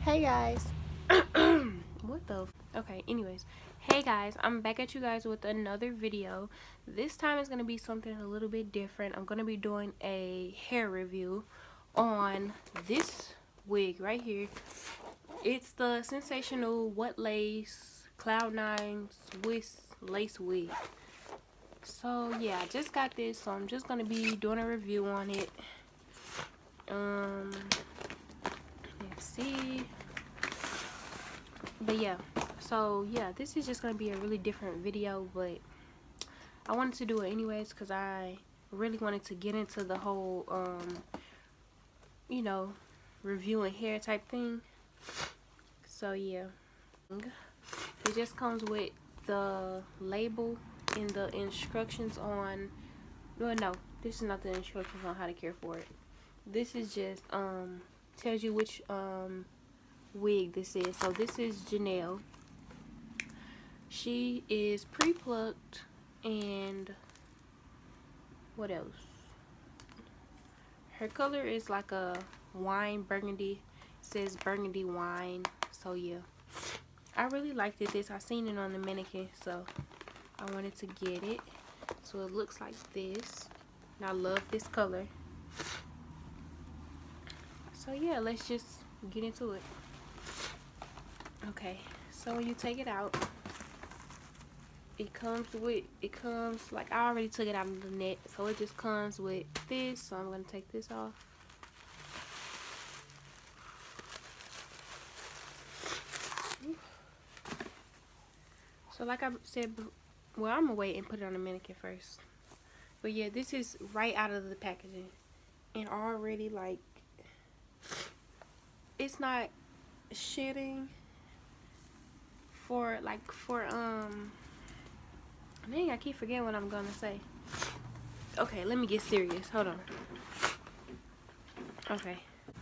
Hey guys. What the okay, anyways, hey guys, I'm back at you guys with another video. This time is going to be something a little bit different. I'm going to be doing a hair review on this wig right here. It's the Sensational What Lace CLOUD9 Swiss Lace Wig. So yeah, I just got this, so I'm just going to be doing a review on it. Let's see. But yeah, so yeah, this is just gonna be a really different video, but I wanted to do it anyways because I really wanted to get into the whole you know, reviewing hair type thing. So yeah, it just comes with the label and the instructions on, well, no, this is not the instructions on how to care for it. This is just tells you which wig this is. So this is Janelle. She is pre-plucked, and what else? Her color is like a wine burgundy. It says burgundy wine. So yeah, I really liked this. I seen it on the mannequin, so I wanted to get it. So it looks like this, and I love this color. So yeah, let's just get into it. Okay, so when you take it out, it comes like, I already took it out of the net, so it just comes with this. So I'm going to take this off. So like I said, well, I'm going to wait and put it on the mannequin first. But yeah, this is right out of the packaging, and already, like, it's not shedding for dang, I keep forgetting what I'm gonna say. Okay, let me get serious. Hold on.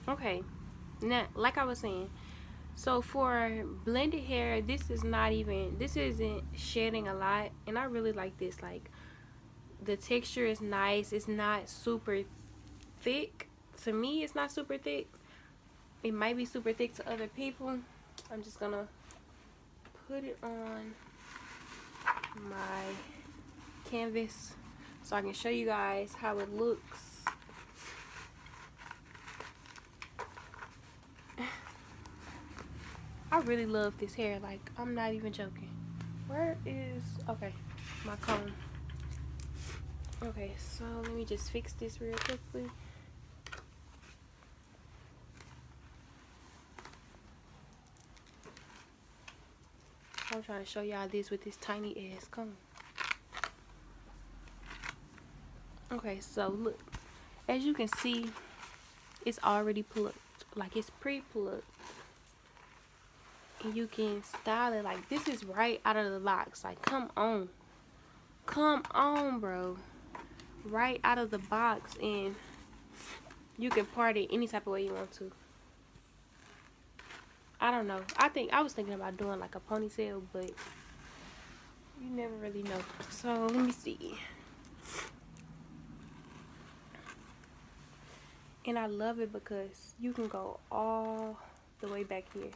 Okay. Now, like I was saying, so for blended hair, this isn't shedding a lot, and I really like this. Like, the texture is nice. It's not super thick. To me, it's not super thick. It might be super thick to other people. I'm just gonna put it on my canvas so I can show you guys how it looks. I really love this hair, like, I'm not even joking. Where is, okay, my comb. Okay, so let me just fix this real quickly. I'm trying to show y'all this with this tiny ass comb. Okay, so look, as you can see, it's already plucked, like it's pre-plucked, and you can style it. Like, this is right out of the box. Like, come on, bro, right out of the box, and you can part it any type of way you want to. I don't know, I was thinking about doing like a ponytail, but you never really know. So let me see. And I love it because you can go all the way back here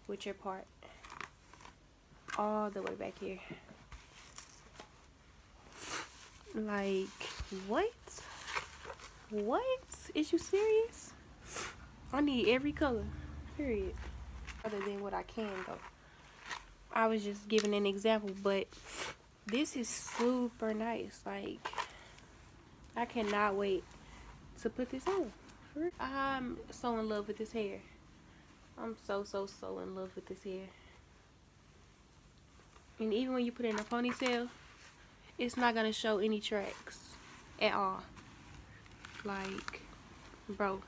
with your part. All the way back here. Like, what? What? Is you serious? I need every color, period. Other than what I can, though. I was just giving an example, but this is super nice. Like, I cannot wait to put this on. I'm so in love with this hair. I'm so in love with this hair. And even when you put it in a ponytail, it's not gonna show any tracks at all. Like, bro.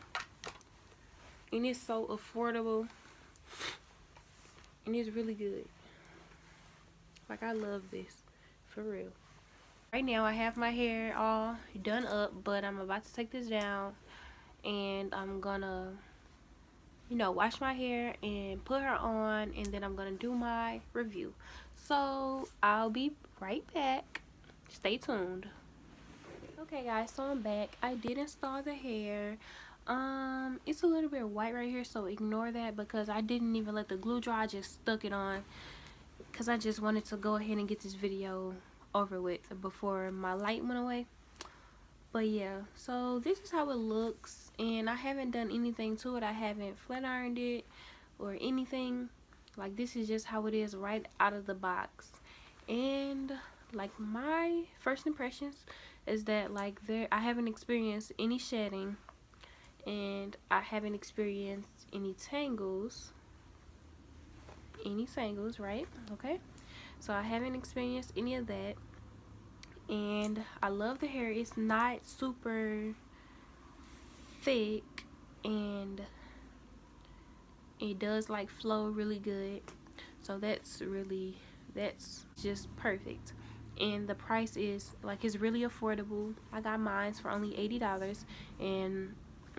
And it's so affordable, and it's really good. Like, I love this, for real. Right now I have my hair all done up, but I'm about to take this down, and I'm gonna, you know, wash my hair and put her on, and then I'm gonna do my review. So I'll be right back. Stay tuned. Okay guys, so I'm back. I did install the hair. It's a little bit white right here, so ignore that because I didn't even let the glue dry. I just stuck it on because I just wanted to go ahead and get this video over with before my light went away. But yeah, so this is how it looks, and I haven't done anything to it. I haven't flat ironed it or anything. Like, this is just how it is right out of the box. And like, my first impressions is that like I haven't experienced any shedding, and I haven't experienced any tangles, right? Okay, so I haven't experienced any of that, and I love the hair. It's not super thick, and it does like flow really good, so that's just perfect. And the price is like, it's really affordable. I got mine for only $80, and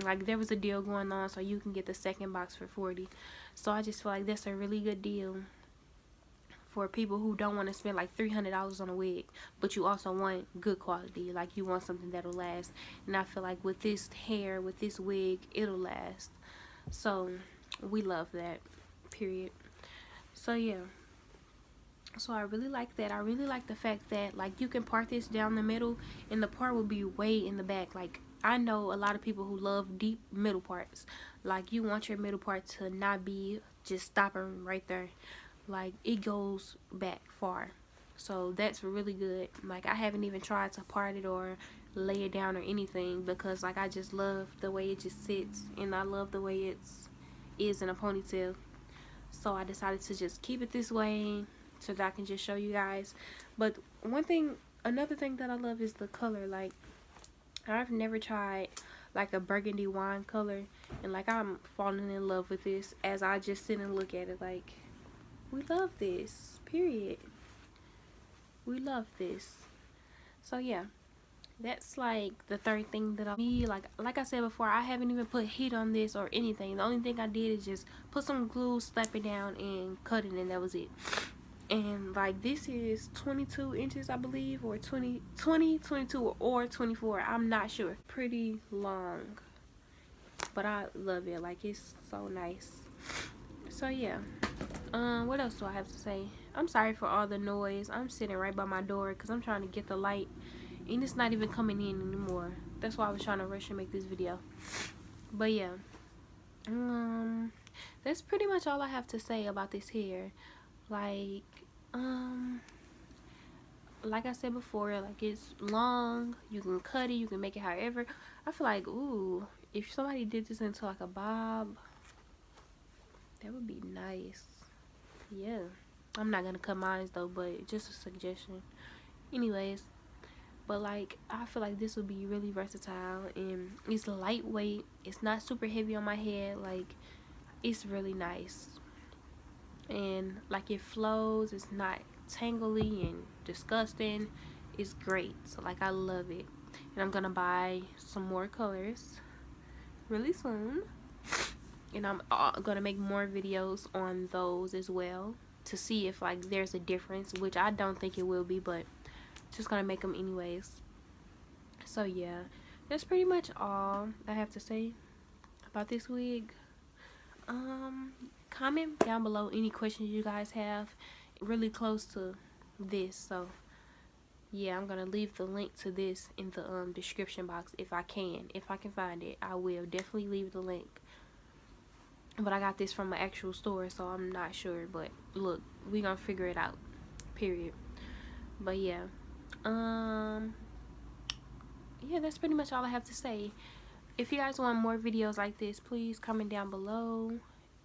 like there was a deal going on, so you can get the second box for $40. So I just feel like that's a really good deal for people who don't want to spend like $300 on a wig, but you also want good quality. Like, you want something that'll last, and I feel like with this hair, with this wig, it'll last. So we love that, period. So yeah, so I really like that. I really like the fact that like you can part this down the middle, and the part will be way in the back. Like, I know a lot of people who love deep middle parts. Like, you want your middle part to not be just stopping right there. Like, it goes back far. So that's really good. Like, I haven't even tried to part it or lay it down or anything, because like I just love the way it just sits, and I love the way it is in a ponytail. So I decided to just keep it this way so that I can just show you guys. But another thing that I love is the color. Like, I've never tried like a burgundy wine color, and like I'm falling in love with this as I just sit and look at it. Like, we love this, period. We love this. So yeah, that's like the third thing that like I said before, I haven't even put heat on this or anything. The only thing I did is just put some glue, slap it down, and cut it, and that was it. And like, this is 22 inches, I believe, or 20, 22, or 24. I'm not sure. Pretty long, but I love it. Like, it's so nice. So yeah, what else do I have to say? I'm sorry for all the noise. I'm sitting right by my door because I'm trying to get the light, and it's not even coming in anymore. That's why I was trying to rush and make this video. But yeah, that's pretty much all I have to say about this hair. Like I said before, like, it's long, you can cut it, you can make it however. I feel like, ooh, if somebody did this into like a bob, that would be nice. Yeah, I'm not gonna cut mine though, but just a suggestion. Anyways, but like, I feel like this would be really versatile, and it's lightweight, it's not super heavy on my head. Like, it's really nice, and like, it flows, it's not tangly and disgusting. It's great. So like, I love it, and I'm gonna buy some more colors really soon, and I'm gonna make more videos on those as well to see if like there's a difference, which I don't think it will be, but just gonna make them anyways. So yeah, that's pretty much all I have to say about this wig. Comment down below any questions you guys have really close to this. So yeah, I'm gonna leave the link to this in the description box if I can find it. I will definitely leave the link, but I got this from an actual store, so I'm not sure, but look, we gonna figure it out, period. But yeah, yeah, that's pretty much all I have to say. If you guys want more videos like this, please comment down below,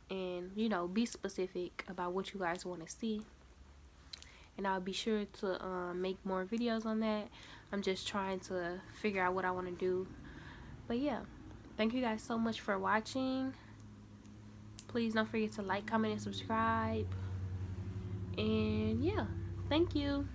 and you know, be specific about what you guys want to see, and I'll be sure to make more videos on that. I'm just trying to figure out what I want to do. But yeah, thank you guys so much for watching. Please don't forget to like, comment, and subscribe. And yeah, thank you.